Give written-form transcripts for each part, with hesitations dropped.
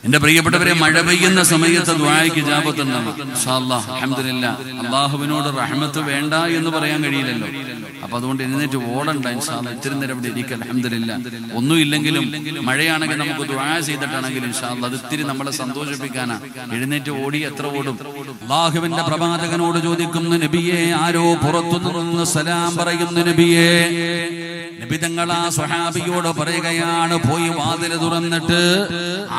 എന്റെ പ്രിയപ്പെട്ടവരെ, മഴ പെയ്യുന്ന സമയത്ത് ദുആയ്ക്ക് ഇജാബത്ത് ഉണ്ടാവും. ഇൻഷാ അല്ലാഹ്, അൽഹംദുലില്ലാഹ്. അല്ലാഹുവിനോട് റഹ്മത്ത് വേണ്ട എന്ന് പറയാൻ കഴിയില്ലല്ലോ. അപ്പൊ അതുകൊണ്ട് എഴുന്നേറ്റ് ഓടണ്ട. ഇൻഷാ അല്ലാഹ് ഇത്തിരി നേരം ഇവിടെ ഇരിക്കുക. അൽഹംദുലില്ലാഹ്. ഒന്നുമില്ലെങ്കിലും മഴയാണെങ്കിൽ നമുക്ക് ദുആ ചെയ്തിട്ടാണെങ്കിലും ഇൻഷാ അല്ലാഹ് അത് ഇത്തിരി നമ്മളെ സന്തോഷിപ്പിക്കാനാ. എഴുന്നേറ്റ് ഓടി എത്ര ഓടും? അല്ലാഹുവിന്റെ പ്രവാചകനോട് ചോദിക്കുന്നു, നബിയേ, ആരോ പുറത്തു നിന്ന് സലാം പറയുന്നു നബിയേ. നബി തങ്ങൾ ആ സ്വഹാബിയോട് പറയുകയാണ്, പോയി വാതിൽ തുറന്നിട്ട്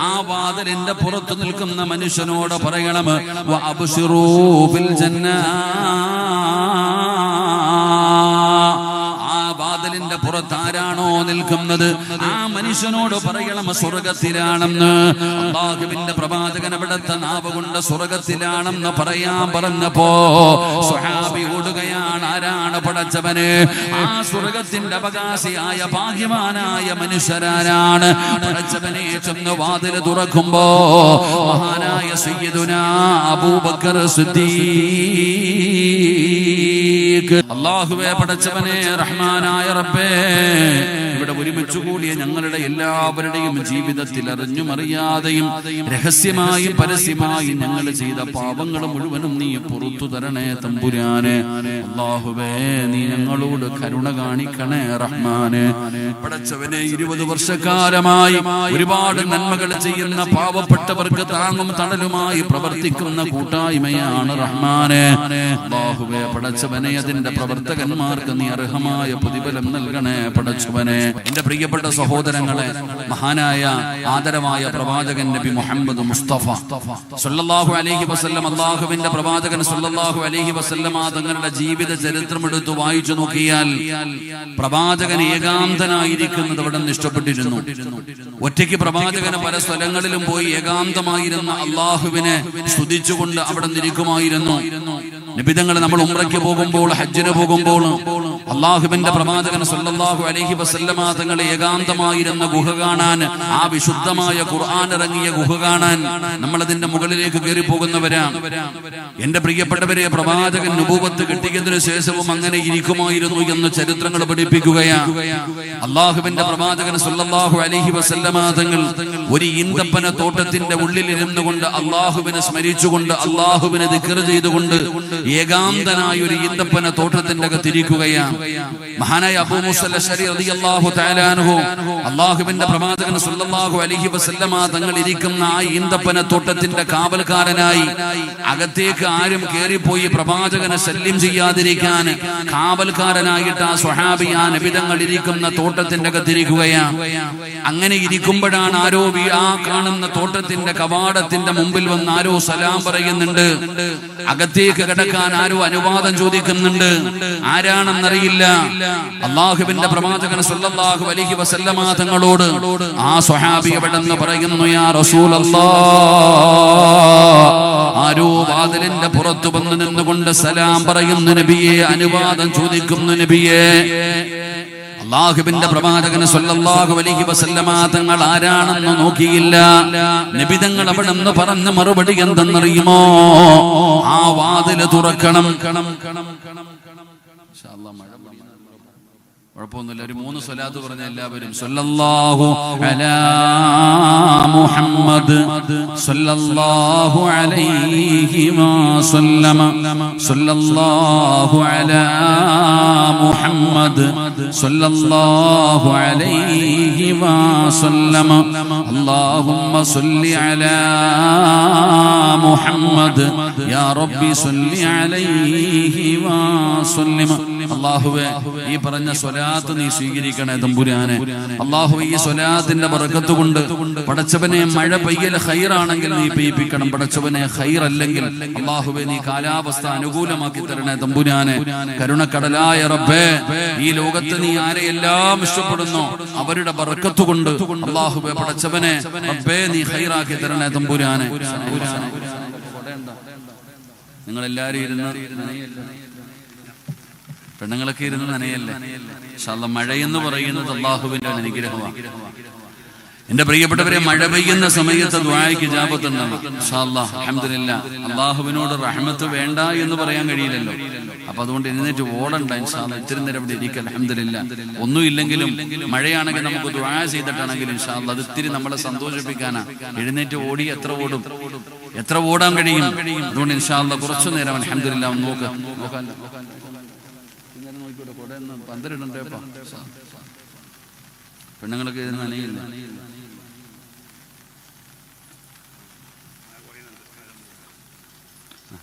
ആ വാതിലിന്റെ പുറത്തു നിൽക്കുന്ന മനുഷ്യനോട് പറയണം, വഅബ്ശിറൂ ബിൽ ജന്ന. ആ വാതിലിന്റെ പുറത്ത് ആരാണോ നിൽക്കുന്നത് ആ മനുഷ്യനോട് പറയണം സ്വർഗത്തിലാണെന്ന്. അല്ലാഹുവിന്റെ പ്രവാചകൻ അവിടുത്തെ നാവ് കൊണ്ട് സ്വർഗത്തിലാണെന്ന് പറയാൻ പറഞ്ഞപ്പോ സ്വഹാബി ഓടുകയാണ്, ആരാണ് പടച്ചവന്? ആ സ്വർഗത്തിന്റെ അവകാശിയായ ഭാഗ്യവാനായ മനുഷ്യരാണ്. പടച്ചവനെ ചെന്ന് വാതിൽ തുറക്കുമ്പോ മഹാനായ സയ്യിദുനാ അബൂബക്കർ സിദ്ദീഖ്. അല്ലാഹുവേ, പടച്ചവനെ, റഹ്മാനായ റബ്ബേ, ഇവിടെ ഒരുമിച്ച് കൂടിയ ഞങ്ങളുടെ എല്ലാവരുടെയും ജീവിതത്തിൽ അറിഞ്ഞും അറിയാതെയും രഹസ്യമായും പരസ്യമായും ഞങ്ങൾ ചെയ്ത പാപങ്ങൾ മുഴുവനും നീ പുറത്തു തരണേ തമ്പുരാനെ. അല്ലാഹുവേ, നീ ഞങ്ങളോട് കരുണ കാണിക്കണേ റഹ്മാനെ. പടച്ചവനെ, 20 വർഷക്കാലമായി ഒരുപാട് നന്മകൾ ചെയ്യുന്ന പാവപ്പെട്ടവർക്ക് താങ്ങും തണലുമായി പ്രവർത്തിക്കുന്ന കൂട്ടായ്മയാണ് റഹ്മാനെ. അല്ലാഹുവേ, പടച്ചവനെ, അതിന്റെ പ്രവർത്തകന്മാർക്ക് നീ അർഹമായ പ്രതിഫലം നൽകണേ പടച്ചവനെ. എന്റെ പ്രിയപ്പെട്ട സഹോദരങ്ങളെ, മഹാനായ ആദരവായ പ്രവാചകൻ നബി മുഹമ്മദ് മുസ്തഫ സല്ലല്ലാഹു അലൈഹി വസല്ലം, അല്ലാഹുവിന്റെ പ്രവാചകൻ സല്ലല്ലാഹു അലൈഹി വസല്ലം തങ്ങളുടെ ജീവിത ചരിത്രം എടുത്തു വായിച്ചു നോക്കിയാൽ പ്രവാചകൻ ഏകാന്തനായിരിക്കുന്നത് അവിടെ നിന്ന് ഇഷ്ടപ്പെട്ടിരുന്നു. ഒറ്റയ്ക്ക് പ്രവാചകന് പല സ്ഥലങ്ങളിലും പോയി ഏകാന്തമായിരുന്ന അല്ലാഹുവിനെ സ്തുതിച്ചുകൊണ്ട് അവിടെ നിൽക്കുമായിരുന്നു. നബിതങ്ങൾ നമ്മൾ ഉംറയ്ക്ക് പോകുമ്പോൾ, ഹജ്ജിന് പോകുമ്പോൾ അല്ലാഹുവിന്റെ പ്രവാചകൻ സല്ലല്ലാഹു അലൈഹി വസല്ലമ തങ്ങൾ ഏകാന്തമായിരുന്ന ഗുഹ കാണാൻ, ആ വിശുദ്ധമായ ഖുർആൻ ഇറങ്ങിയ ഗുഹ കാണാൻ നമ്മൾ അതിന്റെ മുകളിലേക്ക് കയറി പോകുന്നവരാ. എന്റെ പ്രിയപ്പെട്ടവരെ, പ്രവാചകൻ നുബുവത്ത് കിട്ടിയതിനു ശേഷവും അങ്ങനെ ഇരിക്കുമായിരുന്നു എന്ന് ചരിത്രങ്ങൾ പഠിപ്പിക്കുകയാ. അല്ലാഹുവിന്റെ പ്രവാചകൻ സല്ലല്ലാഹു അലൈഹി വസല്ലമ തങ്ങൾ ഒരു ഈന്തപ്പന തോട്ടത്തിന്റെ ഉള്ളിലിരുന്നു കൊണ്ട് അല്ലാഹുവിനെ സ്മരിച്ചുകൊണ്ട് അല്ലാഹുവിനെ ദിക്ർ ചെയ്തുകൊണ്ട് ഏകാന്തനായ ഒരു ഈന്തപ്പന തോട്ടത്തിന്റെ അകത്തിരിക്കുകയാണ്. മഹാനായ അബൂ മൂസ അശ്അരി റളിയല്ലാഹു തആല അൻഹു, അല്ലാഹുവിന്റെ പ്രവാചകൻ സല്ലല്ലാഹു അലൈഹി വസല്ലമ തങ്ങൾ ഇരിക്കുന്ന ആ ഈന്തപ്പന തോട്ടത്തിന്റെ കാവൽക്കാരനായി അകത്തേക്ക് ആരും കയറിപ്പോയി പ്രവാചകനെ ശല്യം ചെയ്യാതിരിക്കാൻ കാവൽക്കാരനായിട്ട് ആ സ്വഹാബി ആ നബിതങ്ങൾ ഇരിക്കുന്ന തോട്ടത്തിന്റെ അകത്തിരിക്കുകയാണ്. അങ്ങനെ ഇരിക്കുമ്പോഴാണ് ആരോ ആ കാണുന്ന തോട്ടത്തിന്റെ കവാടത്തിന്റെ മുമ്പിൽ വന്ന് ആരോ സലാം പറയുന്നുണ്ട്. അകത്തേക്ക് കിടക്കാൻ ആരോ അനുവാദം ചോദിക്കുന്നുണ്ട്. ആരാണെന്നറിയില്ല. അല്ലാഹുവിന്റെ പ്രവാചകൻ സല്ലല്ലാഹു അലൈഹി വസല്ലമ തങ്ങളോട് ആ സ്വഹാബി എവിടെന്ന് പറയുന്നു, യാ റസൂലല്ലാഹ്, ആരോ വാതിലിന്റെ പുറത്തു വന്ന് നിന്നുകൊണ്ട് സലാം പറയുന്നു നബിയെ, അനുവാദം ചോദിക്കുന്നു നബിയെ. അല്ലാഹുവിന്റെ പ്രവാചകൻ സല്ലല്ലാഹു അലൈഹി വസല്ലമ തങ്ങൾ ആരാണെന്ന് നോക്കിയില്ല. നബി തങ്ങൾ അവിടെ നിന്ന് പറഞ്ഞ മറുപടി എന്തെന്നറിയുമോ? ആ വാതിൽ തുറക്കണം. കുഴപ്പമൊന്നുമില്ല, ഒരു 3 സ്വലാത്ത് പറഞ്ഞ എല്ലാവരും സല്ലല്ലാഹു അലാ മുഹമ്മദ് സല്ലല്ലാഹു അലൈഹി വസല്ലമ സല്ലല്ലാഹു അലാ മുഹമ്മദ് സല്ലല്ലാഹു അലൈഹി വസല്ലമ അല്ലാഹുമ്മ സല്ലി അലാ മുഹമ്മദ് യാ റബ്ബി സല്ലി അലൈഹി വസല്ലമ. അല്ലാഹുവേ, ഈ പറഞ്ഞ സ്വലാത്ത് നീ സ്വീകരിക്കണേ തമ്പുരാനെ. അല്ലാഹുവേ, ഈ സ്വലാത്തിന്റെ ബറക്കത്ത് കൊണ്ട് പടച്ചവനെ, മഴ പെയ്യൽ ഖൈറാണെങ്കിൽ നീ പെയ്യിപ്പിക്കണം പടച്ചവനെ. ഖൈറല്ലെങ്കിൽ അല്ലാഹുവേ, നീ കാലാവസ്ഥ അനുകൂലമാക്കി തരണേ തമ്പുരാനെ. കരുണക്കടലായ റബ്ബേ, ഈ ലോകത്ത് നീ ആരെയെല്ലാം ഇഷ്ടപ്പെടുന്നു അവരുടെ ബറക്കത്ത് കൊണ്ട് അല്ലാഹുവേ പടച്ചവനെ റബ്ബേ, നീ ഖൈറാക്കി തരണേ തമ്പുരാനെ. നിങ്ങളെല്ലാരും ഇരുന്ന്, പെണ്ണുങ്ങളൊക്കെ ഇരുന്ന് നനയല്ലേ. ഇൻഷാ അല്ലാഹ്, മഴയെന്ന് പറയുന്നത് അല്ലാഹുവിന്റെ അനുഗ്രഹമാണ്. എന്റെ പ്രിയപ്പെട്ടവരെ, മഴ പെയ്യുന്ന സമയത്ത് ദുആയ്ക്ക് ഇജാബത്തുണ്ടാവും ഇൻഷാ അല്ലാഹ്. അൽഹംദുലില്ലാഹ്. അല്ലാഹുവിനോട് റഹ്മത്ത് വേണ്ട എന്ന് പറയാൻ കഴിയില്ലല്ലോ. അപ്പൊ അതുകൊണ്ട് എഴുന്നേറ്റ് ഓടണ്ട ഇൻഷാ അല്ലാഹ്. ഇത്തിരി നേരം ഇവിടെ ഇരിക്കുക. അൽഹംദുലില്ലാഹ്. ഒന്നുമില്ലെങ്കിലും മഴയാണെങ്കിൽ നമുക്ക് ദുആ ചെയ്തിട്ടാണെങ്കിലും ഇൻഷാ അല്ലാഹ് അത് ഇത്തിരി നമ്മളെ സന്തോഷിപ്പിക്കാനാ. എഴുന്നേറ്റ് ഓടി എത്ര ഓടും, എത്ര ഓടാൻ കഴിയും. അതുകൊണ്ട് ഇൻഷാ അല്ലാഹ് കുറച്ചു നേരം അൽഹംദുലില്ലാഹ് ഒന്ന് നോക്കാം. പന്തലിടണ്ടേപ്പാ, പെണ്ണുങ്ങളൊക്കെ ഇതിന് നനയില്ല.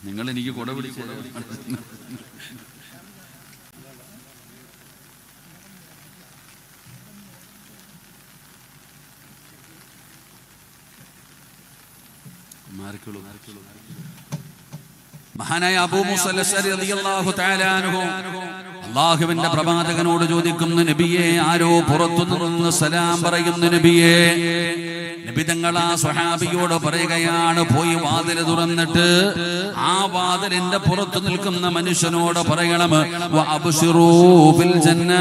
നിങ്ങൾ എനിക്ക് കുട പിടിച്ച് മഹാനായ അബൂ മൂസ അൽ-അശ്അരി റളിയല്ലാഹു തആല അൻഹു അല്ലാഹുവിന്റെ പ്രവാചകനോട് ചോദിക്കുന്നു, നബിയെ, ആരോ പുറത്തു നിന്ന് സലാം പറയുന്നു നബിയെ. നബി തങ്ങൾ ആ സ്വഹാബിയോട് പറയുകയാണ്, പോയി വാതിൽ തുറന്നിട്ട് ആ വാതിലിന്റെ പുറത്തു നിൽക്കുന്ന മനുഷ്യനോട് പറയണം, വഅബ്ശിറൂ ബിൽ ജന്ന.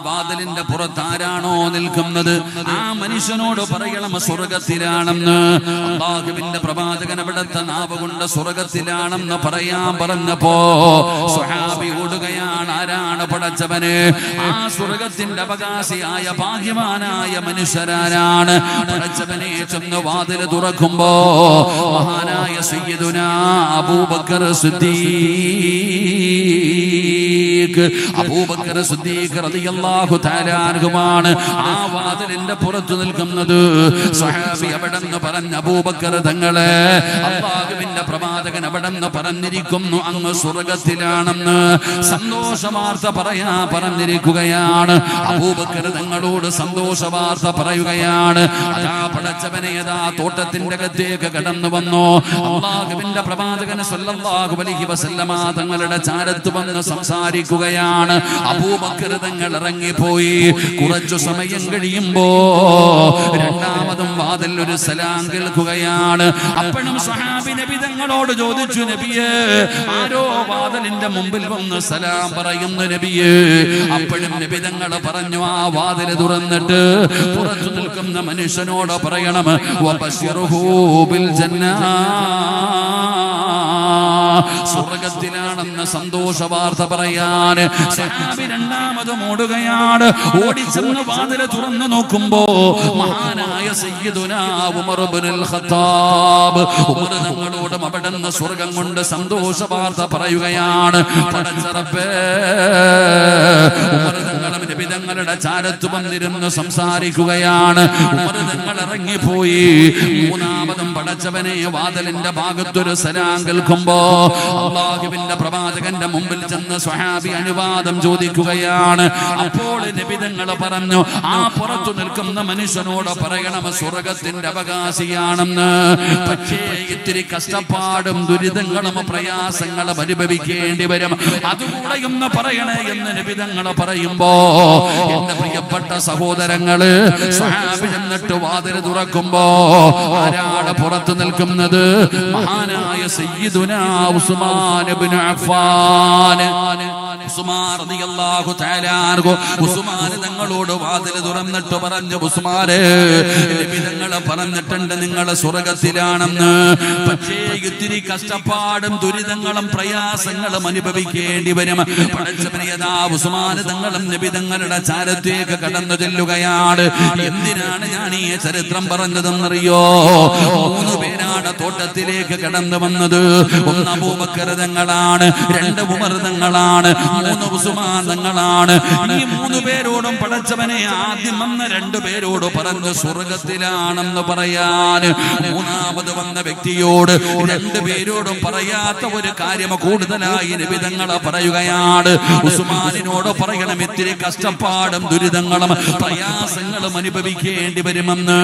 വാതിലിന്റെ പുറത്ത് ആരാണോ നിൽക്കുന്നത് ആ മനുഷ്യനോട് പറയണം സ്വർഗത്തിലാണെന്ന്. അല്ലാഹുവിന്റെ പ്രവാചകൻ അവിടുത്തെ നാവ് കൊണ്ട് സ്വർഗത്തിലാണെന്ന് പറയാൻ പറഞ്ഞപ്പോ സ്വഹാബി ഓടുകയാണ്, ആരാണ് പടച്ചവന്? ആ സ്വർഗത്തിന്റെ അവകാശിയായ ഭാഗ്യവാനായ മനുഷ്യരാരാണ്? പടച്ചവനെ ചെന്ന് വാതിൽ തുറക്കുമ്പോ മഹാനായ സയ്യിദുനാ അബൂബക്കർ സിദ്ദീഖ്, അബൂബക്കർ സിദ്ദീഖ് റളിയല്ലാഹു തആല അൻഹുമാണ് ആ വാതിലിന്റെ പുറത്തു നിൽക്കുന്നത്. സ്വഹാബി അവിടെന്ന് പറഞ്ഞ, അബൂബക്കർ തങ്ങളെ, അല്ലാഹുവിന്റെ പ്രവാചകൻ അവിടെന്ന് പറഞ്ഞിരിക്കുന്നു അങ്ങ് സ്വർഗത്തിലാണെന്ന്. സന്തോഷ വാർത്ത പറഞ്ഞിരിക്കുകയാണ്. അബൂബക്കർ തങ്ങളോട് സന്തോഷ വാർത്ത പറയുകയാണ്. അതാ പടച്ചവനെ അതാ തോട്ടത്തിന്റെ അകത്തേക്ക് കടന്നു വന്നു. അല്ലാഹുവിന്റെ പ്രവാചകൻ സ്വല്ലല്ലാഹു അലൈഹി വസല്ലമ തങ്ങളുടെ ചാരത്ത് വന്ന് സംസാരിക്കുകയാണ്. അബൂബക്കർ തങ്ങൾ ഇറങ്ങിപ്പോയി. കുറച്ചു സമയം കഴിയുമ്പോ രണ്ടാമതും വാതിൽ ഒരു സലാം കേൾക്കുകയാണ്. അപ്പോഴും സ്വഹാബി നബി തങ്ങളോട് ചോദിച്ചു, നബിയേ, ആരോ വാതിലിന്റെ മുമ്പിൽ വന്ന് സലാം പറയുന്നു നബിയേ. അപ്പോഴും നബി തങ്ങൾ പറഞ്ഞു, ആ വാതിൽ തുറന്നിട്ട് പുറത്തു നിൽക്കുന്ന മനുഷ്യനോട് പറയണം, വബശിറുഹു ബിൽ ജന്ന. സ്വർഗത്തിലാണെന്ന് സന്തോഷ വാർത്ത പറയാൻ സ്വഹാബി രണ്ടാമതും ഓടുകയാണ്. ഓടിച്ചെന്ന് വാതില് തുറന്നു നോക്കുമ്പോ മഹാനായ സയ്യിദുനാ ഉമർ ഇബ്നുൽ ഖത്താബ്, ഉമർ തങ്ങളോടും അവിടുന്ന് സ്വർഗം കൊണ്ട് സന്തോഷ വാർത്ത പറയുകയാണ്. പടച്ച റബ്ബേ, ഉമർ തങ്ങളും നബി തങ്ങളുടെ ചാരത്ത് വന്നിരുന്ന് സംസാരിക്കുകയാണ്. ഉമർ തങ്ങൾ ഇറങ്ങിപ്പോയി. മൂന്നാമതും പടച്ചവനെ വാതിലിന്റെ ഭാഗത്തൊരു സലാം കേൾക്കുമ്പോ അല്ലാഹുവിന്റെ പ്രവാചകന്റെ മുമ്പിൽ ചെന്ന് സ്വഹാബി അനുവാദം ചോദിക്കുകയാണ്. അപ്പോൾ നബി തങ്ങൾ പറഞ്ഞു, ആ പുറത്തു നിൽക്കുന്ന മനുഷ്യനോട് പറയണം സ്വർഗത്തിന്റെ അവകാശിയാണെന്ന്. പക്ഷേ ഇത്തിരി കഷ്ടപ്പാടും ദുരിതങ്ങളും പ്രയാസങ്ങളും അനുഭവിക്കേണ്ടി വരും, അതുകൂടെ ഒന്ന് പറയണേ എന്ന് നബി തങ്ങൾ പറയുമ്പോ എന്റെ പ്രിയപ്പെട്ട സഹോദരങ്ങള്, സ്വഹാബി എന്നിട്ട് വാതിൽ തുറക്കുമ്പോ ആരാണ് പുറത്തു നിൽക്കുന്നത്? മഹാനായ സയ്യിദുനാ ഉസ്മാൻ ഇബ്നു അഫ്ഫാൻ. ഉസ്മാൻ റളിയല്ലാഹു തആല അൻഹു ഉസ്മാൻ തങ്ങളോട് വാതിൽ തുറന്നിട്ട് പറഞ്ഞു, ഉസ്മാനെ, നബി തങ്ങൾ പറഞ്ഞിട്ടുണ്ട് നിങ്ങൾ സ്വർഗത്തിലാണെന്ന്. പക്ഷേ ഇത്തിരി കഷ്ടപ്പാടും ദുരിതങ്ങളും പ്രയാസങ്ങളും അനുഭവിക്കേണ്ടി വരും. പടച്ചവനെ അതാ ഉസ്മാൻ തങ്ങളും നബി തങ്ങളുടെ ചാരത്തേക്ക് കടന്നു ചെല്ലുകയാണ്. എന്തിനാണ് ഞാൻ ഈ ചരിത്രം പറഞ്ഞതെന്നറിയോ? 3 പേരാണ് തോട്ടത്തിലേക്ക് കടന്നു വന്നത്. ഒന്ന് അബൂബക്കർ തങ്ങളാണ്, 2 ഉമർ തങ്ങളാണ്, 3 ഉസ്മാൻ തങ്ങളാണ്. ഈ 3 പേരോടും പടച്ചവനെ ആദ്യം വന്ന 2 പേരോട് പറഞ്ഞു സ്വർഗത്തിലാണെന്ന് പറയാൻ. മൂന്നാമത് വന്ന വ്യക്തിയോട് 2 പേരോടും പറയാത്ത ഒരു കാര്യം കൂടുതലായി നബി തങ്ങൾ പറയുകയാണ്. ഉസ്മാനിനോട് പറയണം ഇത്തിരി കഷ്ടപ്പാടും ദുരിതങ്ങളും പ്രയാസങ്ങളും അനുഭവിക്കേണ്ടി വരുമെന്ന്.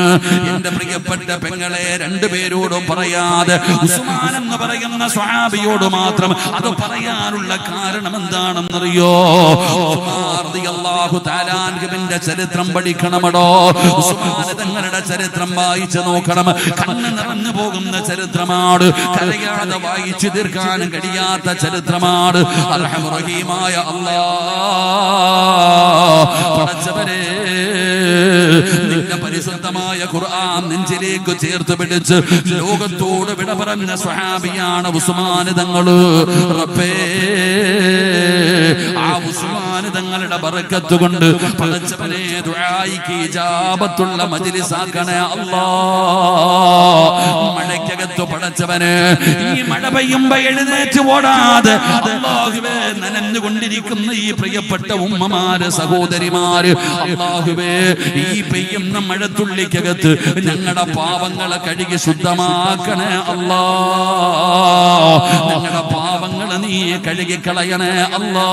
എന്റെ പ്രിയപ്പെട്ട പെങ്ങളെ, 2 പേരോട് ആരോടും പറയാതെ ഉസ്മാൻ എന്ന് പറയുന്ന സ്വഹാബിയോട് മാത്രം അത് പറയാനുള്ള കാരണം എന്താണെന്നറിയോ? ഉസ്മാൻ റളിയല്ലാഹു തആല അൻഹുവിന്റെ ചരിത്രം പഠിക്കണമടോ. ഉസ്മാൻ തങ്ങളുടെ ചരിത്രം വായിച്ചു നോക്കണം. കണ്ണ് നിറഞ്ഞു പോകുന്ന ചരിത്രമാണ്. കരയാതെ വായിച്ചു തീർക്കാൻ കഴിയാത്ത ചരിത്രമാണ്. അർഹമർ റഹീമായ അല്ലാഹ് പടച്ചവനെ, നിന്റെ പരിശുദ്ധമായ ഖുർആൻ നെഞ്ചിലേക്ക് ചേർത്ത് പിടിച്ച് ലോകത്തോട് വിട പറഞ്ഞ സ്വഹാബിയാണ് ഉസ്മാൻ തങ്ങള്. റബ്ബേ, ആ ഉസ്മാൻ തങ്ങളുടെ ബറക്കത്ത് കൊണ്ട് പടച്ചവനെ ദുആയിക്ക് ഇജാബത്തുള്ള മജ്ലിസാക്കണേ അല്ലാഹ്. മഴയ്ക്കകത്ത് പടച്ചവനെ ഈ മഴ പെയ്യുമ്പോ എഴുന്നേറ്റ് ഓടാതെ അല്ലാഹുവേ നനഞ്ഞുകൊണ്ടിരിക്കുന്ന ഈ പ്രിയപ്പെട്ട ഉമ്മമാര്, സഹോദരിമാര്, അല്ലാഹുവേ ഈ പെയ്യുന്ന മഴത്തുള്ളിക്കകത്ത് ഞങ്ങളുടെ പാവങ്ങളെ കഴുകി ശുദ്ധമാക്കണേ അല്ലാഹ്. ഞങ്ങളുടെ പാവങ്ങളെ നീ കഴുകി കളയണേ അല്ലാഹ്.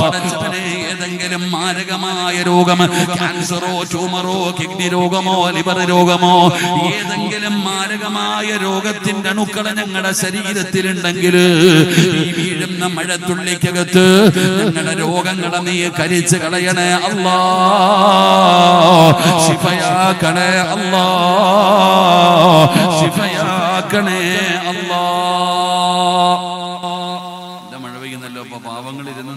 പടച്ചവനെ, ഏതെങ്കിലും മാരകമായ രോഗം, ക്യാൻസറോ ട്യൂമറോ കിഡ്നി രോഗമോ ലിവർ രോഗമോ, ഏതെങ്കിലും മാരകമായ രോഗത്തിന്റെ അണുക്കളെ ഞങ്ങളുടെ ശരീരത്തിലുണ്ടെങ്കിൽ ഈ വീഴുന്ന മഴത്തുള്ളിക്കകത്ത് ഞങ്ങളുടെ രോഗങ്ങളെ നീ കരിച്ച് കളയണേ അല്ലാഹ്. ശിഫയാക്കണേ അല്ലാഹ്, ശിഫയാക്കണേ അല്ലാഹ്. മഴ പെയ്യുന്നല്ലോ, അപ്പൊ പാവങ്ങൾ ഇരുന്ന്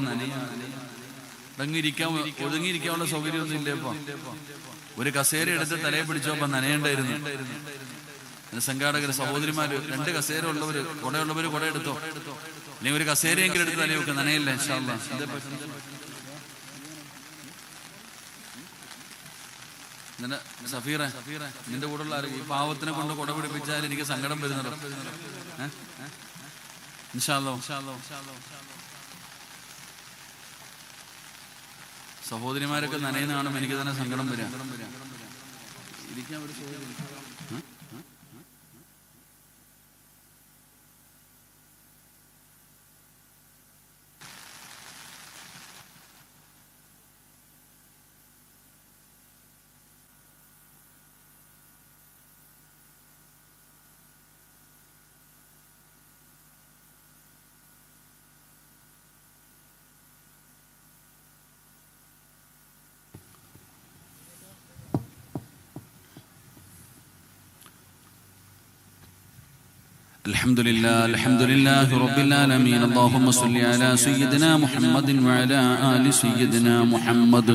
ഒതുങ്ങിയിരിക്കാനുള്ള സൗകര്യമൊന്നും ഇല്ലേ? ഇപ്പൊ ഒരു കസേര എടുത്ത് തലയെ പിടിച്ചപ്പോ നനയേണ്ടായിരുന്നു. സംഘാടകർ സഹോദരിമാര്, 2 കസേര ഉള്ളവര്, കുടയുള്ളവര് കുട എടുത്തോ, അല്ലെങ്കിൽ ഒരു കസേരയെങ്കിലും എടുത്ത് തലയെ വെക്കുക, നനയില്ല ഇൻഷാ അല്ലാഹ്. സഫീറ, നിന്റെ കൂടെ ഉള്ള ഈ പാവത്തിനെ കൊണ്ട് കുട പിടിപ്പിച്ചാൽ എനിക്ക് സങ്കടം വരുന്നുണ്ടോ? ഇൻഷാ അല്ലാഹ്. സഹോദരിമാരൊക്കെ നനയുന്ന കാണുമ്പോൾ എനിക്ക് തന്നെ സങ്കടം വരാം. ഇരിക്കാൻ ഒരു الحمد لله رب العالمين. اللهم صل على سيدنا محمد وعلى آل سيدنا محمد.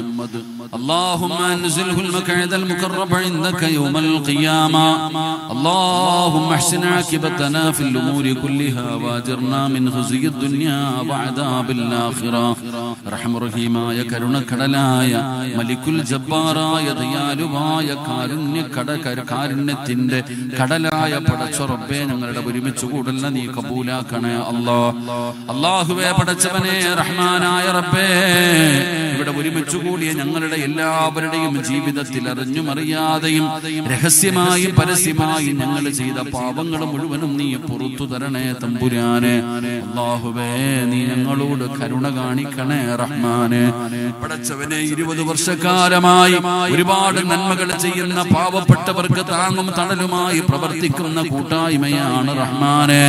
اللهم انزله المقعد المقرب عندك يوم القيامة. اللهم احسن عاقبتنا في الأمور كلها واجرنا من خزي الدنيا وعذاب الآخرة. رحم رحيما يا كرنا كدلايا ملك الجباراയ ദയാലുവായ കാരുണ്യത്തിന്റെ കടലായ പടച്ച റബ്ബേ, ഞങ്ങളുടെ ഒരുമിച്ച് കൂടല്ല നീ കബൂലാക്കണേ അല്ലാഹ്. അല്ലാഹുവേ പടച്ചവനെ, റഹ്മാനായ റബ്ബേ, ഇവിടെ ഒരുമിച്ച് കൂടിയ ഞങ്ങളുടെ എല്ലാവരുടെയും ജീവിതത്തിൽ അറിഞ്ഞും അറിയാതെയും രഹസ്യമായും പരസ്യമായും ഞങ്ങൾ ചെയ്ത പാപങ്ങൾ മുഴുവനും നീ പുറത്തു തരണേ തമ്പുരാനെ. അല്ലാഹുവേ, നീ ഞങ്ങളോട് കരുണ കാണിക്കണേ റഹ്മാനെ. പടച്ചവനെ, 20 വർഷക്കാലമായി ഒരുപാട് നന്മകൾ ചെയ്യുന്ന പാവപ്പെട്ടവർക്ക് താങ്ങും തണലുമായി പ്രവർത്തിക്കുന്ന കൂട്ടായ്മയാണ് റഹ്മാനെ.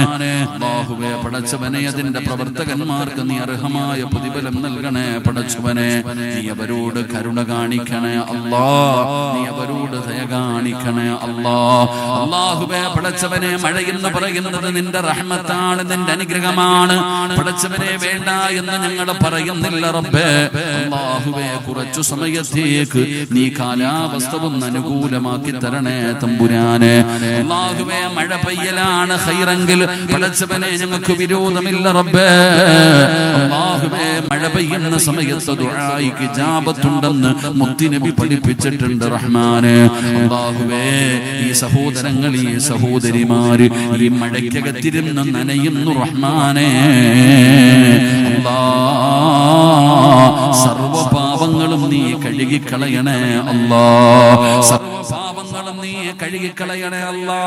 അല്ലാഹുവേ പടച്ചവനെ, അതിന്റെ പ്രവർത്തകന്മാർക്ക് നീ അർഹമായ പ്രതിഫലം നൽകണേ പടച്ചവനെ. നീ അവരോട് കരുണ കാണിക്കണേ അല്ലാഹ്, നീ അവരോട് ദയ കാണിക്കണേ അല്ലാഹ്. അല്ലാഹുവേ പടച്ചവനെ, മഴയെന്ന് പറയുന്നത് നിന്റെ റഹ്മത്താണ്, നിന്റെ അനുഗ്രഹമാണ് പടച്ചവനെ. വേണ്ട എന്ന് ഞങ്ങൾ പറയുന്നില്ല റബ്ബേ. അല്ലാഹുവേ, കുറച്ചു സമയത്തേക്ക് നീ കാലാവസ്ഥ ഒന്ന് അനുകൂലമാക്കി തരണേ തമ്പുരാനെ. അല്ലാഹുവേ, മഴ പെയ്യലാണ് ഖൈറെങ്കിൽ പടച്ചവനെ ഞങ്ങൾക്ക് വിരോധമില്ല റബ്ബേ. അല്ലാഹുവേ, മഴ പെയ്യുന്ന സമയത്ത് ദുആയിക്ക് ഇജാബത്തുണ്ടെന്ന് മുത്തുനബി പഠിപ്പിച്ചിട്ടുണ്ട് റഹ്മാനെ. അല്ലാഹുവേ, ഈ സഹോദരങ്ങൾ, ഈ സഹോദരിമാര് ഈ മഴയ്ക്കകത്തിരുന്ന് നനയുന്നു റഹ്മാനെ. അല്ലാഹ്, സർവ്വപാപങ്ങളും നീ കഴുകിക്കളയണേ അല്ലാഹ്. സർവ്വപാപങ്ങളും നീ കഴുകിക്കളയണേ അല്ലാ.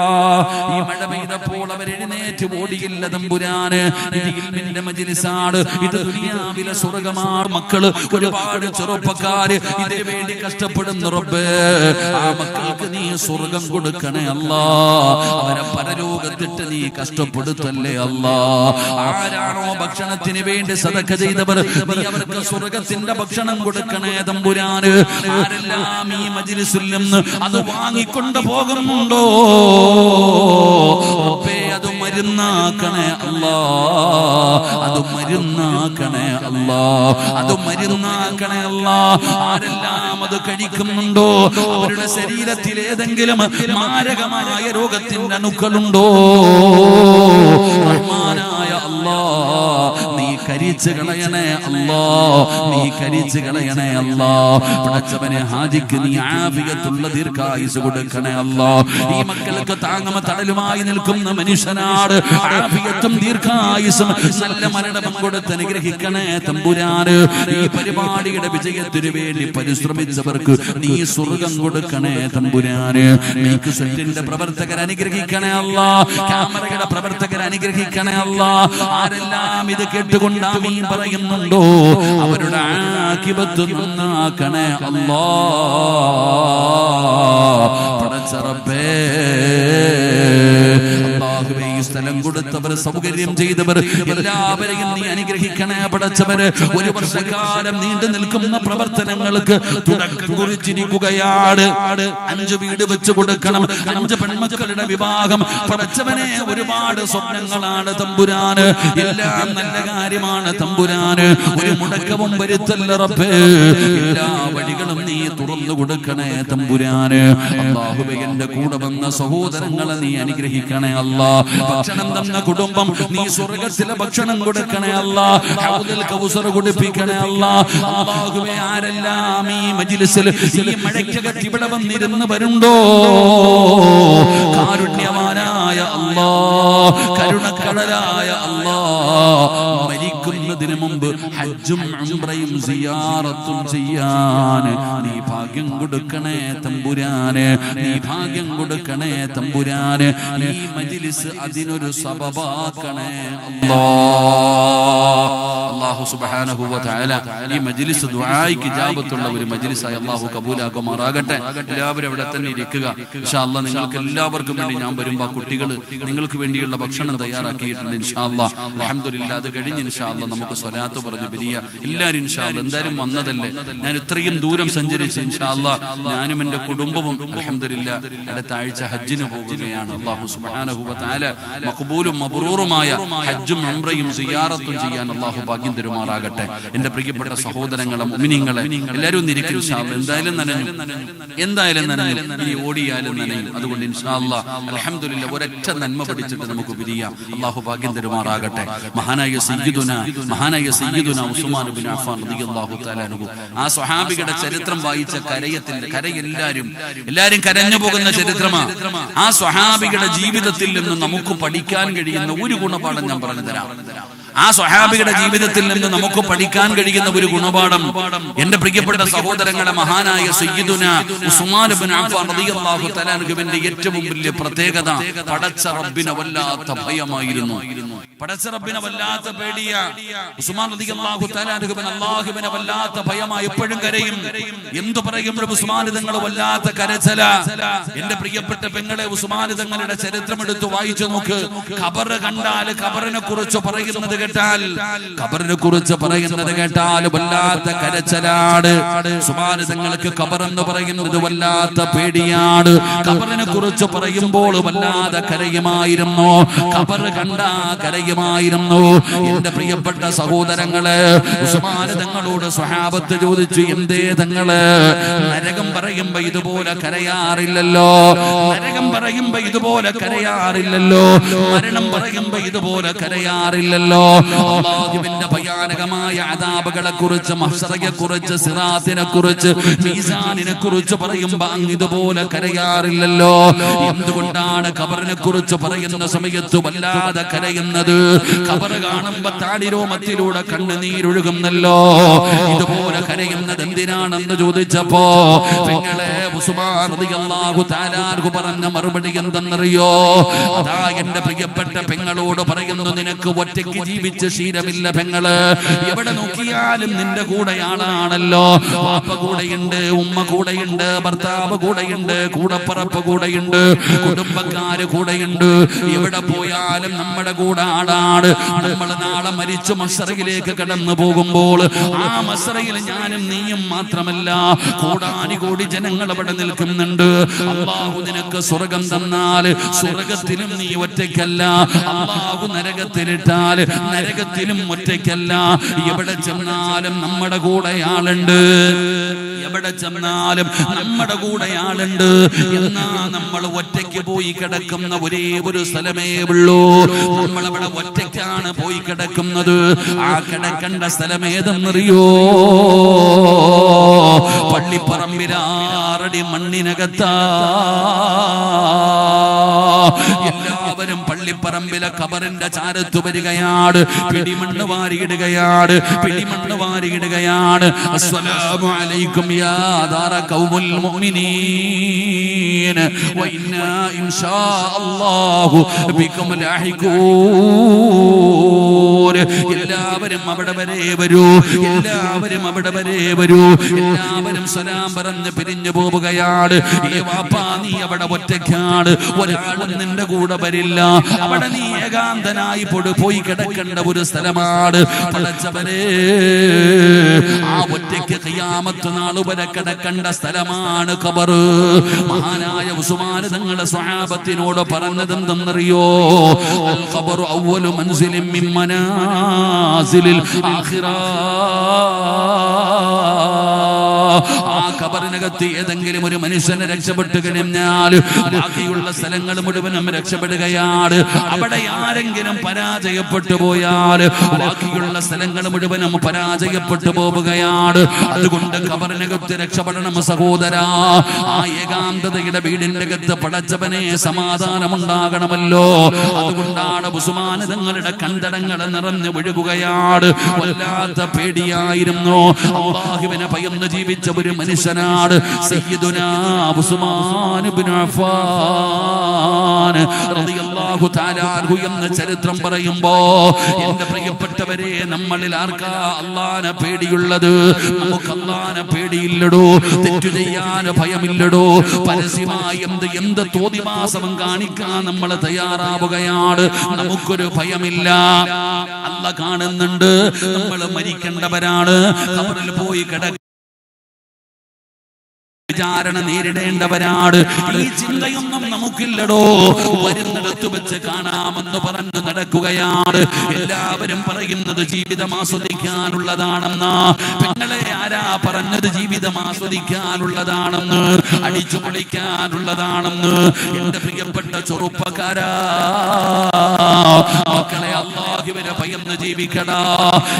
ഈ മഴ പെയ്തപ്പോൾ അവർ എഴുന്നേറ്റ് ഓടിയില്ല തമ്പുരാന്. ഇത് ഇൽമിന്റെ മജ്ലിസാണ്, ഇത് ദുനിയാവിലെ സ്വർഗ്ഗമാണ്. മക്കള് ഒരുപാട് ചെറുപ്പക്കാര് ഇതിനു വേണ്ടി കഷ്ടപ്പെടുന്നു റബ്ബേ. ആ മക്കൾക്ക് നീ സ്വർഗം കൊടുക്കണേ അല്ലാ. അവരെ പരലോകത്തിട്ട് നീ കഷ്ടപ്പെടുത്തല്ലേ അല്ലാ. ആരാണോ ഭക്ഷണത്തിന് വേണ്ടി സദഖ ചെയ്തവർ, നീ അവർക്ക് സ്വർഗത്തിന്റെ ഭക്ഷണം കൊടുക്കണേ തമ്പുരാന്. ആരെല്ലാം ഈ മജ്ലിസിൽ നിന്ന് അത് വാങ്ങിക്കൊണ്ട് പോകുന്നുണ്ടോ റബ്ബേ, അത് മരുന്നാക്കണേ അല്ലാ. അത് മരുന്നാക്കണേ അല്ലാ. അത് മരുന്നാക്കണേ അല്ലാ. ആരെല്ലാം അത് കഴിക്കുന്നുണ്ടോ അവരുടെ ശരീരത്തിൽ ഏതെങ്കിലും മാരകമായ രോഗത്തിന്റെ അണുക്കളുണ്ടോ റഹ്മാനായ അല്ലാ, നീ കരിച്ചു കളയണേ അല്ലാ. നീ കരിച്ചു കളയണേ അല്ലാ. പടച്ചവനെ ഹാജിക്ക് നീ ആഫിയത്തുള്ള ദീർഘായുസ് കൊടുക്കണേ അല്ലാ. ഈ മക്കൾക്ക് താങ്ങമ തടലുമായി നിൽക്കുന്ന മനുഷ്യനാട് ആഫിയത്തും ദീർഘായുസും നല്ല മരണം കൊടുത്ത് അനുഗ്രഹിക്കണേ തമ്പുരാന്. ഈ പരിപാടിയുടെ വിജയത്തിനു വേണ്ടി പരിശ്രമിച്ചവർക്ക് നീ സ്വർഗം കൊടുക്കണേ തമ്പുരാന്. നീക്ക് സെറ്റിന്റെ പ്രവർത്തകർ അനുഗ്രഹിക്കണേ അല്ലാ. ക്യാമറയുടെ പ്രവർത്തകർ അനുഗ്രഹിക്കണേ അല്ലാ. ആരെല്ലാം ഇത് കേട്ടുകൊണ്ട് ആമീൻ പറയുന്നുണ്ടോ അവരുടെ ആഖിബത്ത് നന്നാക്കണേ അല്ലാ. പടച്ച റബ്ബേ, അല്ലാഹുവേ, ഈ സ്ഥലം കൊടുത്തവർ, സൗകര്യം ചെയ്തവർ എല്ലാവരെയും നീ അനുഗ്രഹിക്കണേ പടച്ചവര്. ഒരു വർഷക്കാലം നീണ്ടു നിൽക്കുന്ന പ്രവർത്തനങ്ങൾക്ക് തുടക്കം കുറിച്ചിരിക്കുകയാണ്. 5 വീട് വെച്ച് കൊടുക്കണം, 5 പെൺമക്കളുടെ വിവാഹം. പടച്ചവനെ, ഒരുപാട് സ്വപ്നങ്ങളാണ് തമ്പുരാന്. എല്ലാം നല്ല കാര്യമാണ് തമ്പുരാന്. ഒരു മുടക്കവും വരുത്തല്ല റബ്ബേ. എല്ലാ വഴികളും നീ തുറന്നു കൊടുക്കണേ തമ്പുരാന്. അല്ലാഹുവേ, എന്റെ കൂടെ വന്ന സഹോദരങ്ങളെ നീ അനുഗ്രഹിക്കണേ അല്ലാ. ഭക്ഷണം തന്ന കുടുംബം നീ സ്വർഗ്ഗത്തിലെ ഭക്ഷണം കൊടുക്കണേ അല്ലാ. ഹൗദുൽ കൗസർ കുടിപ്പിക്കണേ അല്ലാ. അല്ലാഹുവേ, ആരെല്ലാം ഈ മജ്ലിസിൽ ഈ മഴയ്ക്കകത്ത് ഇവിടെ വന്നിരുന്ന് വരുണ്ടോ കാരുണ്യവാനായ അല്ലാ, കരുണക്കടലായ അല്ലാ, മരിക്കുന്നതിന് മുമ്പ് ഹജ്ജും ഉംറയും സിയാറത്തും ചെയ്യാൻ നീ ഭാഗ്യം കൊടുക്കണേ തമ്പുരാന്. നീ ഭാഗ്യം കൊടുക്കണേ തമ്പുരാന്. ഈ മജ്ലിസ് അതിനൊരു സബബാക്കണേ അല്ലാ. അല്ലാഹു സുബ്ഹാനഹു വ തആല ഈ മജ്ലിസ് ദുആയിക്ക് ഇജാബത്തുള്ള ഒരു മജ്ലിസായി അല്ലാഹു കബൂലാക്കുമാറാകട്ടെ. എല്ലാവരും അവിടെ തന്നെ ഇരിക്കുക. ഇൻഷാ അല്ലാഹ് നിങ്ങൾക്ക് എല്ലാവർക്കും വേണ്ടി ഞാൻ വരുമ്പോൾ കുട്ടികൾ നിങ്ങൾക്ക് വേണ്ടിയുള്ള ഭക്ഷണം തയ്യാറാക്കിയിട്ടുണ്ട്. ഇൻഷാ അല്ലാഹ് അൽഹംദുലില്ലാഹ്. അത് കഴിഞ്ഞ് ഇൻഷാ അല്ലാഹ് നമുക്ക് സ്വലാത്ത് പറഞ്ഞ് പിരിയ. എല്ലാവരും ഇൻഷാ അല്ലാഹ് എന്തായാലും വന്നതല്ലേ, ഞാൻ ഇത്രയും ദൂരം സഞ്ചരിച്ച് ഇൻഷാ അല്ലാഹ് ഞാനും എൻ്റെ കുടുംബവും അൽഹംദുലില്ലാഹ് അടുത്ത ആഴ്ച ഹജ്ജിന് പോകുകയാണ്. അല്ലാഹു സുബ്ഹാനഹു വ തആല മഖ്ബൂലും മബ്റൂറുമായ ഹജ്ജും ഉംറയും സിയാറത്തും ചെയ്യാൻ അല്ലാഹു ഭാഗ്യം തരുമാറാകട്ടെ. എൻ്റെ പ്രിയപ്പെട്ട സഹോദരങ്ങളെ മുഅ്മിനീങ്ങളെ എല്ലാവരും ഒന്നിരിക്കും. ഇൻഷാ അല്ലാഹ് എന്തായാലും നനഞ്ഞു, ഇനി ഓടിയാലും നനയും. അതുകൊണ്ട് ഇൻഷാ അല്ലാഹ് അൽഹംദുലില്ലാഹ് ഒരൊറ്റ നന്മ പഠിച്ചിട്ട് നമുക്ക് പിരിയാം. അല്ലാഹു ഭാഗ്യം തരുമാറാകട്ടെ. മഹാനായ സയ്യിദുനാ ഉസ്മാൻ ഇബ്നു അഫ്ഫാൻ റളിയല്ലാഹു തആല അൻഹു, ആ സ്വഹാബിയുടെ ചരിത്രം വായിച്ച എല്ലാവരും കരഞ്ഞു പോകുന്ന ചരിത്രമാണ്. ആ സ്വഹാബിയുടെ ജീവിതത്തിൽ നിന്ന് നമുക്ക് പഠിക്കാൻ കഴിയുന്ന ഒരു ഗുണപാഠം ഞാൻ പറഞ്ഞു തരാം. ആ സ്വഹാബിയുടെ ജീവിതത്തിൽ നിന്ന് നമുക്ക് പഠിക്കാൻ കഴിയുന്ന ഒരു ഗുണപാഠം, എന്റെ പ്രിയപ്പെട്ട സഹോദരങ്ങളെ, മഹാനായ സയ്യിദുനാ ഉസ്മാൻ ഇബ്നു അഫ്ഫാൻ റളിയല്ലാഹു തആല അൻഹുവിന്റെ ഏറ്റവും വലിയ പ്രത്യേകത പടച്ച റബ്ബിനെ വല്ലാത്ത ഭയമായിരുന്നു. പടച്ച റബ്ബിനെ വല്ലാത്ത പേടിയാ. ഉസ്മാൻ റളിയല്ലാഹു തആല അൻഹുവിന് അല്ലാഹുവിനെ വല്ലാത്ത ഭയമായി. എപ്പോഴും കരയും. എന്തു പറയുമ്പോഴും ഉസ്മാൻ തങ്ങൾ വല്ലാത്ത കരച്ചല. എന്റെ പ്രിയപ്പെട്ട പെങ്ങളെ, ഉസ്മാൻ തങ്ങളുടെ ചരിത്രം എടുത്ത് വായിച്ചു നോക്ക്. ഖബർ കണ്ടാൽ, ഖബറിനെ കുറിച്ച് പറയുന്നത് കേട്ടാൽ വല്ലാത്ത കരച്ചലാണ്. ഉസ്മാൻ തങ്ങൾക്ക് ഖബർ എന്ന് പറയുന്നത് വല്ലാത്ത പേടിയാണ്. ഖബറിനെ കുറിച്ച് പറയുമ്പോൾ വല്ലാതെ കരയുമായിരുന്നു. ഖബർ കണ്ടാ കരയുമായിരുന്നു. എന്റെ പ്രിയപ്പെട്ട സഹോദരങ്ങളെ, ഉസ്മാൻ തങ്ങളോട് സ്വഹാബത്ത് ചോദിച്ചു, എന്തേ തങ്ങള് നരകം പറയുമ്പോ ഇതുപോലെ കരയാറില്ലല്ലോ, നരകം പറയുമ്പോ ഇതുപോലെ കരയാറില്ലല്ലോ, മരണം പറയുമ്പോ ഇതുപോലെ കരയാറില്ലല്ലോ. അല്ലാഹുവിന്റെ ഭയാനകമായ അദാബുകളെ കുറിച്ച്, മഹ്ശറയെ കുറിച്ച്, സിറാത്തിനെ കുറിച്ച്, മീസാനിനെ കുറിച്ച് പറയുമ്പോൾ അങ്ങ് ഇതുപോലെ കരയാറില്ലല്ലോ. എന്തുകൊണ്ടാണ് ഖബറിനെ കുറിച്ച് പറയുന്ന സമയത്ത് വല്ലാതെ കരയുന്നത്? ഖബർ കാണുമ്പോ താടിരോമത്തിലൂടെ കണ്ണുനീരൊഴുകുന്നല്ലോ. ഇതുപോലെ കരയുന്നത് എന്തിനാണെന്ന് ചോദിച്ചപ്പോ പെങ്ങളെ ഉസ്മാൻ റളിയല്ലാഹു തആല അൻഹു പറഞ്ഞ മറുപടി എന്തെന്നറിയോ? അതാ എന്റെ പ്രിയപ്പെട്ട പെങ്ങളോട് പറയുന്നു, നിനക്ക് ഒറ്റയ്ക്ക് ജീവിച്ച് ശീലമില്ല പെങ്ങള്. എവിടെ നോക്കിയാലും നിന്റെ കൂടെയാണാണല്ലോ. വാപ്പ കൂടെയുണ്ട്, ഉമ്മ കൂടെയുണ്ട്, ഭർത്താവ് കൂടെയുണ്ട്, കൂടപ്പറപ്പ് കൂടെയുണ്ട്, കുടുംബക്കാര് കൂടെയുണ്ട്. എവിടെ പോയാലും നമ്മുടെ കൂടെ ആടാണ്. നമ്മൾ നാളെ മരിച്ചു മസ്റയിലേക്ക് കടന്നു പോകുമ്പോൾ ആ മസ്റയിൽ ഞാനും നീയും മാത്രമല്ല, കോടാനുകോടി ജനങ്ങൾ അവിടെ നിൽക്കുന്നുണ്ട്. അല്ലാഹു നിനക്ക് സ്വർഗം തന്നാൽ സ്വർഗത്തിലും നീ ഒറ്റയ്ക്കല്ല. അല്ലാഹു നരകത്തിലിട്ടാൽ നരകത്തിലും ഒറ്റയ്ക്കല്ല. എവിടെ ചെന്നാലും നമ്മുടെ കൂടെ ആളുണ്ട്. എവിടെ ചെന്നാലും നമ്മുടെ കൂടെ ആളുണ്ട്. എന്നാ നമ്മൾ ഒറ്റയ്ക്ക് പോയി കിടക്കുന്ന ഒരേ ഒരു സ്ഥലമേ ഉള്ളൂ. നമ്മളവിടെ ഒറ്റയ്ക്കാണ് പോയി കിടക്കുന്നത്. ആ കിടക്കേണ്ട സ്ഥലം ഏതെന്നറിയോ? പള്ളിപ്പറമ്പിലാറടി മണ്ണിനകത്താ. എല്ലാവരും പള്ളിപ്പറമ്പിലെ ഖബറിന്റെ ചാരത്തു വരികയാണ്. പിടിമണ്ണ് വാരിയിടുകയാണ്, പിടിമണ്ണ് വാരിയിടുകയാണ്. അസ്സലാമു അലൈക്കും യാ ദാറ ഖൗമുൽ മുഅ്മിനീൻ വ ഇന്നാ ഇൻഷാ അല്ലാഹു ബികും ലാഹിഖൂൻ. എല്ലാവരും അവിടെ വരെ വരൂ, എല്ലാവരും അവിടെ വരെ വരൂ. എല്ലാവരും സലാം പറഞ്ഞ് പിരിഞ്ഞു പോവുകയാണ്. ഈ വാപ്പാ നീ അവിടെ ഒറ്റയ്ക്കാണ്, ഒരാളും നിന്റെ കൂടെ വരില്ല. അവിടെ നീ ഏകാന്തനായി പോയി കിടക്കേണ്ട ഒരു സ്ഥലമാണ്. പടച്ചവനെ, ആ ഒറ്റയ്ക്ക് ഖിയാമത്ത് നാൾ വരെ കിടക്കേണ്ട സ്ഥലമാണ് ഖബർ. മഹാനായ ഉസ്മാൻ തങ്ങളുടെ സ്വഹാബത്തിനോട് പറഞ്ഞതെന്തെന്നറിയോ? അൽ ഖബറു അവ്വലു മൻസിലിൻ മിൻ മനാസിലിൽ ആഖിറ. ആ ഖബറിനകത്ത് ഏതെങ്കിലും ഒരു മനുഷ്യനെ രക്ഷപ്പെട്ടു കഴിഞ്ഞാൽ ബാക്കിയുള്ള സ്ഥലങ്ങൾ മുഴുവനും രക്ഷപ്പെടുകയാണ്. അവിടെ ആരെങ്കിലും പരാജയപ്പെട്ടു പോയാൽ ബാക്കിയുള്ള സ്ഥലങ്ങൾ മുഴുവനും പരാജയപ്പെട്ടു പോവുകയാണ്. അതുകൊണ്ട് ഖബറിനകത്ത് രക്ഷപ്പെടണം സഹോദരാ. ആ ഏകാന്തതയുടെ വീടിന്റെ അകത്ത് പടച്ചവനെ സമാധാനമുണ്ടാകണമല്ലോ. അതുകൊണ്ടാണ് ഉസ്മാൻ തങ്ങളുടെ കണ്ടടങ്ങൾ നിറഞ്ഞു ഒഴുകുകയാണ്. വല്ലാത്ത പേടിയായിരുന്നു. അല്ലാഹുവിനെ ഭയന്ന് ജീവിച്ച ഒരു മനുഷ്യനാണ് സയ്യിദുനാ ഉസ്മാൻ ഇബ്നു അഫ്ഫാൻ റളിയല്ലാഹു തആല അൻഹു എന്ന ചരിത്രം പറയുമ്പോ എന്റെ പ്രിയപ്പെട്ടവരെ, നമ്മളിൽ ആർക്കാ അല്ലാഹുവിനെ പേടിയുള്ളത്? നമുക്ക് അല്ലാഹുവിനെ പേടിയില്ലടോ. തെറ്റു ചെയ്യാൻ ഭയമില്ലടോ. പരസ്യമായി എന്ത് തോന്നിവാസവും കാണിക്കാൻ നമ്മൾ തയ്യാറാവുകയാണ്. നമുക്കൊരു ഭയമില്ല. അല്ലാഹ് കാണുന്നുണ്ട്. നമ്മൾ മരിക്കേണ്ടവരാണ്. ഖബറിൽ പോയി വിചാരണ നേരിടേണ്ടവരാണ്. ഈ ചിന്തയൊന്നും നമുക്കില്ലടോ. വരുന്നിടത്ത് വെച്ച് കാണാമെന്ന് പറഞ്ഞു നടക്കുകയാണ്. എല്ലാവരും പറയുന്നത് ജീവിതം ആസ്വദിക്കാനുള്ളതാണെന്ന്. പെങ്ങളെ, ആരാ പറഞ്ഞത് ജീവിതം ആസ്വദിക്കാനുള്ളതാണെന്ന്? അടിച്ചു പൊളിക്കാനുള്ളതാണെന്ന്? എന്റെ പ്രിയപ്പെട്ട ചെറുപ്പക്കാരാ, മക്കളെ, അല്ലാഹുവിനെ ഭയന്ന് ജീവിക്കടാ.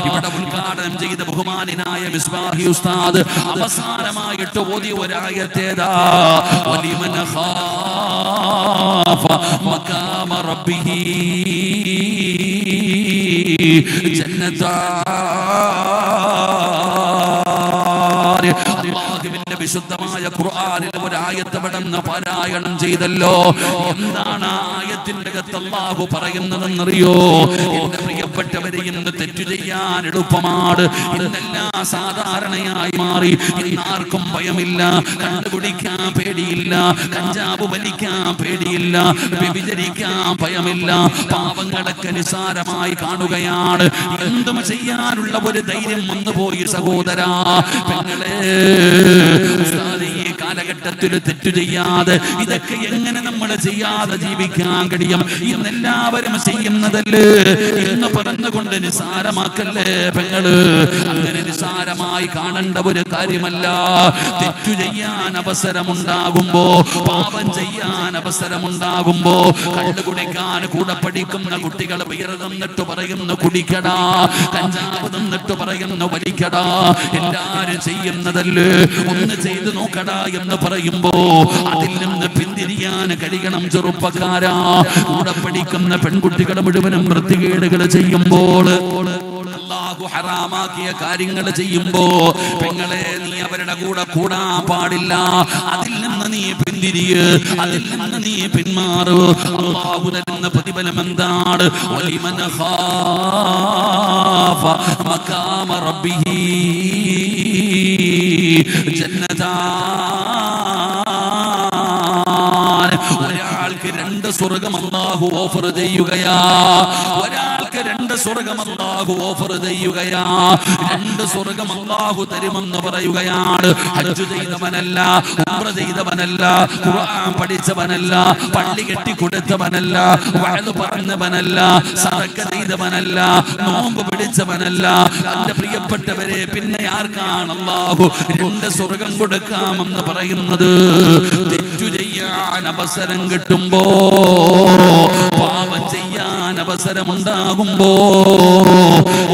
ഇവിടെ ഉദ്ഘാടനം ചെയ്ത ബഹുമാനായ മിസ്ബാഹി ഉസ്താദ് അവസാനമായിട്ട് ഓതിയ ഒരായത്തേതാ? വലിമൻ ഖാഫ മഖാമ റബ്ബിഹി ജന്നതാൻ. അല്ലാഹുവിന്റെ വിശുദ്ധമായ ഖുർആനിൽ ഒരു ആയത്ത് പെട്ടെന്ന് പാരായണം ചെയ്തല്ലോ. എന്താണ് ആയത്തിന്റെ അകത്ത് അല്ലാഹു പറയുന്നതെന്നറിയോ? എന്റെ പ്രിയപ്പെട്ടവരെ, ഇന്ന് തെറ്റു ചെയ്യാൻ എളുപ്പമാണ്. ഇന്നെല്ലാം സാധാരണയായി മാറി. ഇന്നാർക്കും ഭയമില്ല. കണ്ടുപിടിക്കാൻ പേടിയില്ല. കഞ്ചാവ് വലിക്കാൻ പേടിയില്ല. വ്യഭിചരിക്കാൻ ഭയമില്ല. പാവങ്ങളൊക്കെ നിസാരമായി കാണുകയാണ്. എന്തും ചെയ്യാനുള്ള ഒരു ധൈര്യം വന്നുപോയി സഹോദരാ. പെങ്ങളെ, ഈ കാലഘട്ടം കാലഘട്ടത്തിൽ തെറ്റു ചെയ്യാതെ ഇതൊക്കെ എങ്ങനെ നമ്മൾ ചെയ്യാതെ ജീവിക്കാൻ കഴിയും? ഇന്നെല്ലാവരും ചെയ്യുന്നതല്ലേ എന്ന് പറഞ്ഞുകൊണ്ട് നിസാരമാക്കല്ലേ പെങ്ങള്. അങ്ങനെ നിസാരമായി കാണേണ്ട ഒരു കാര്യമല്ല. തെറ്റു ചെയ്യാൻ അവസരമുണ്ടാകുമ്പോ, പാപം ചെയ്യാൻ അവസരമുണ്ടാകുമ്പോ, കള്ളു കുടിക്കാൻ കൂടെ പഠിക്കുന്ന കുട്ടികൾ ബിയർ തന്നിട്ട് പറയുന്നു കുടിക്കടാ, കഞ്ചാവ് തന്നിട്ട് പറയുന്നു വലിക്കടാ, എല്ലാരും ചെയ്യുന്നതല്ലേ ഒന്ന് ചെയ്തു നോക്കടാ എന്ന് പറയുമ്പോ അതിൽ നിന്ന് പിന്തിരിയാൻ കഴിയണം ചെറുപ്പക്കാരാ. കൂടെ പഠിക്കുന്ന പെൺകുട്ടികൾ മുഴുവനും വൃത്തികേടുകൾ ചെയ്യുമ്പോൾ, അല്ലാഹു ഹറാമാക്കിയ കാര്യങ്ങൾ ചെയ്യുമ്പോ പെങ്ങളെ നീ അവരുടെ കൂടെ കൂടാൻ പാടില്ല. അതിൽ നിന്ന് നീ പിന്തിരിയ്, അതിൽ നിന്ന് നീ പിന്മാറു. അല്ലാഹു തരുന്ന പ്രതിഫലം എന്താണ്? വലിമൻ ഖാഫ മഖാമ റബ്ബിഹി ജന്നതാൻ. ഒരാൾക്ക് 2 സ്വർഗം അല്ലാഹു ഓഫർ ചെയ്യുകയാ. ഒരാൾക്ക് 2 സ്വർഗം അല്ലാഹു ഓഫർ ചെയ്യുകയാ. 2 സ്വർഗം അല്ലാഹു തരുമെന്ന് പറയുകയാണ്. ഹജ്ജ് ചെയ്തവനല്ല, ഉംറ ചെയ്തവനല്ല, ഖുർആൻ പഠിച്ചവനല്ല, പള്ളി കെട്ടിക്കൊടുത്തവനല്ല, വഅദ് പറഞ്ഞവനല്ല, സദഖ ചെയ്തവനല്ല, നോമ്പ് പിടിച്ചവനല്ല. തന്റെ പ്രിയപ്പെട്ടവരെ പിന്നെ ആർക്കാണ് അല്ലാഹു 2 സ്വർഗം കൊടുക്കാമെന്ന് പറയുന്നത്? തെറ്റു ചെയ്യാൻ അവസരം കിട്ടുമ്പോ, പാപം ചെയ്യാൻ അവസരമുണ്ടാകുമ്പോ,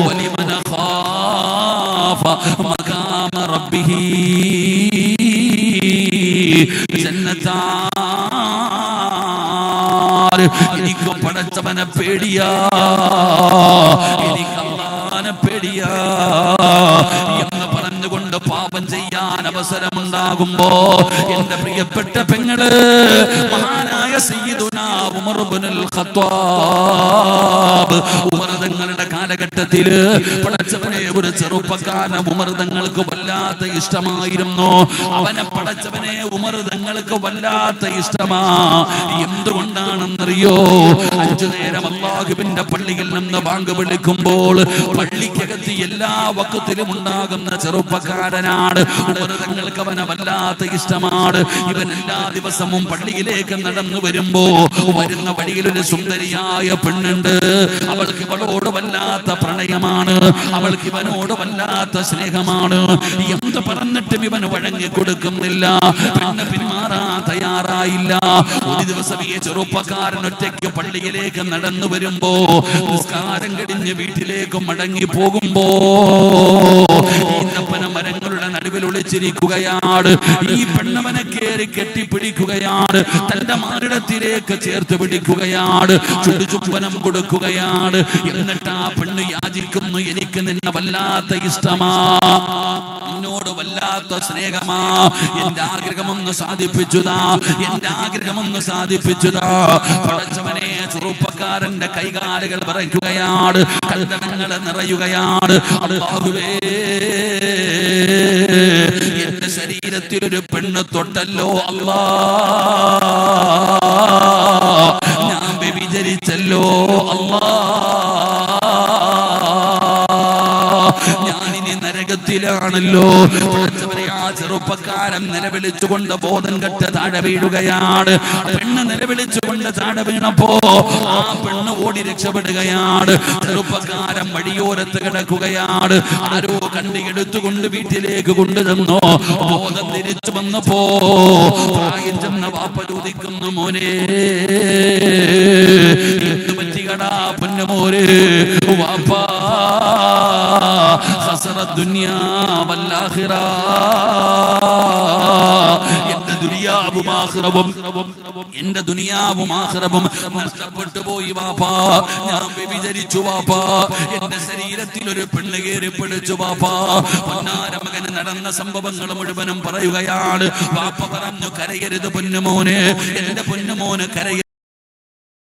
വലിമൻ ഖാഫ മഖാമ റബ്ബിഹി ജന്നതാൻ. എനിക്ക് പടച്ചവനെ പേടിയാ, എനിക്ക് അല്ലാഹുവിനെ പേടിയാ എന്ന് പറഞ്ഞുകൊണ്ട് പാപം ചെയ്യാൻ അവസരമുണ്ടാകുമ്പോ, എന്റെ പ്രിയപ്പെട്ട പെങ്ങള്, മഹാനായ സയ്യിദുനാ ഉമർ ഇബ്നുൽ ഖത്താബ്, ഉമർ തങ്ങളുടെ കാലഘട്ടത്തില് പടച്ചവനെ ഒരു ചെറുപ്പക്കാരൻ ഉമർ തങ്ങൾക്ക് വല്ലാത്ത ഇഷ്ടമായിരുന്നു. അവനെ പടച്ചവനെ ഉമർ തങ്ങൾക്ക് വല്ലാത്ത ഇഷ്ടമാ. എന്തുകൊണ്ടാണെന്നറിയോ? 5 നേരം അല്ലാഹുവിന്റെ പള്ളിയിൽ നിന്ന് ബാങ്ക് വിളിക്കുമ്പോൾ പള്ളിക്കകത്ത് എല്ലാ വഖത്തിലും ഉണ്ടാകുന്ന ചെറുപ്പക്കാരനാണ് ഉമർ തങ്ങൾക്ക്. അവനെ വല്ലാത്ത ഇഷ്ടമാണ്. ഇവൻ എല്ലാ ദിവസവും പള്ളിയിലേക്ക് നടന്നു വരുമ്പോ വരുന്ന വഴിയിൽ ഒരു സുന്ദരിയായ പെണ്ണുണ്ട്. അവൾക്ക് ഇവളോട് വല്ലാത്ത പ്രണയമാണ്, അവൾക്ക് ഇവനോട് വല്ലാത്ത സ്നേഹമാണ്. എന്ത് പറഞ്ഞിട്ടും ഇവൻ വഴങ്ങി കൊടുക്കുന്നില്ല. പെണ്ണ് പിന്മാറാൻ തയ്യാറായില്ല. ഒരു ദിവസം ഈ ചെറുപ്പക്കാരൻ ഒറ്റയ്ക്ക് പള്ളിയിലേക്ക് നടന്നു വരുമ്പോ, നിസ്കാരം കഴിഞ്ഞ് വീട്ടിലേക്ക് മടങ്ങി പോകുമ്പോ, ഈന്തപ്പന മരങ്ങളുടെ നടുവിൽ ഒളിച്ചിരിക്കുകയാണ്. ഈ പെണ്ണവനെ കേറി കെട്ടിപ്പിടിക്കുകയാണ്, തന്റെ മാറിടത്തിലേക്ക് ചേർത്ത് പിടിക്കുകയാണ്, ചുടുചുംബനം കൊടുക്കുകയാണ്. എന്നിട്ട് ആ പെണ്ണ് യാചിക്കുന്നു, എനിക്ക് നിന്നെ വല്ലാത്ത ഇഷ്ടമാ, എന്നോട് വല്ലാത്ത സ്നേഹമാ, എന്റെ ആഗ്രഹമൊന്ന് സാധിപ്പിച്ചുതാ, എന്റെ ആഗ്രഹമൊന്ന് സാധിപ്പിച്ചുതാ. പടച്ചവനെ, ചെറുപ്പക്കാരന്റെ കൈകാലുകൾ വിറയ്ക്കുകയാണ്, കണ്ടനങ്ങൾ നിറയുകയാണ്. അല്ലാഹുവേ, എന്റെ ശരീരത്തിൽ ഒരു പെണ്ണ് തൊട്ടല്ലോ അല്ലാ, ഞാൻ വ്യഭിചരിച്ചല്ലോ അല്ലാ, ഞാനിനി നരകത്തിലാണല്ലോ. ആ ചെറുപ്പക്കാരൻ നിലവിളിച്ചുകൊണ്ട് ബോധം കെട്ട് താഴെ വീഴുകയാണ്. പെണ്ണ് നിലവിളിച്ചുകൊണ്ട് താഴെ വീണപ്പോ ആ പെണ്ണ് ഓടി രക്ഷപ്പെടുകയാണ്. ചെറുപ്പക്കാരൻ വഴിയോരത്ത് കിടക്കുകയാണ്. ആരോ കണ്ടിയെടുത്തുകൊണ്ട് വീട്ടിലേക്ക് കൊണ്ടുചെന്നോ. ബോധം തിരിച്ചു വന്നപ്പോ പ്രായം ചെന്ന വാപ്പ ചോദിക്കുന്നു, മോനെ എന്ത് പറ്റികടാ പൊന്നുമോനെ? വാപ്പാ, ഖസറത് ദുനിയാ വൽ ആഖിറ, എന്റെ ദുനിയാവും ആഖിറവും, എന്റെ ദുനിയാവും ആഖിറവും നഷ്ടപ്പെട്ടു പോയി വാപ്പാ. ഞാൻ വ്യഭിചരിച്ചു വാപ്പാ, എന്റെ ശരീരത്തിൽ ഒരു പെണ്ണ് കയറി പിടിച്ചു വാപ്പാ. പൊന്നാര മകന് നടന്ന സംഭവങ്ങൾ മുഴുവനും പറയുകയാണ്. വാപ്പ പറഞ്ഞു, കരയരുത് പൊന്നുമോനെ, എന്റെ പൊന്നുമോന് കരയ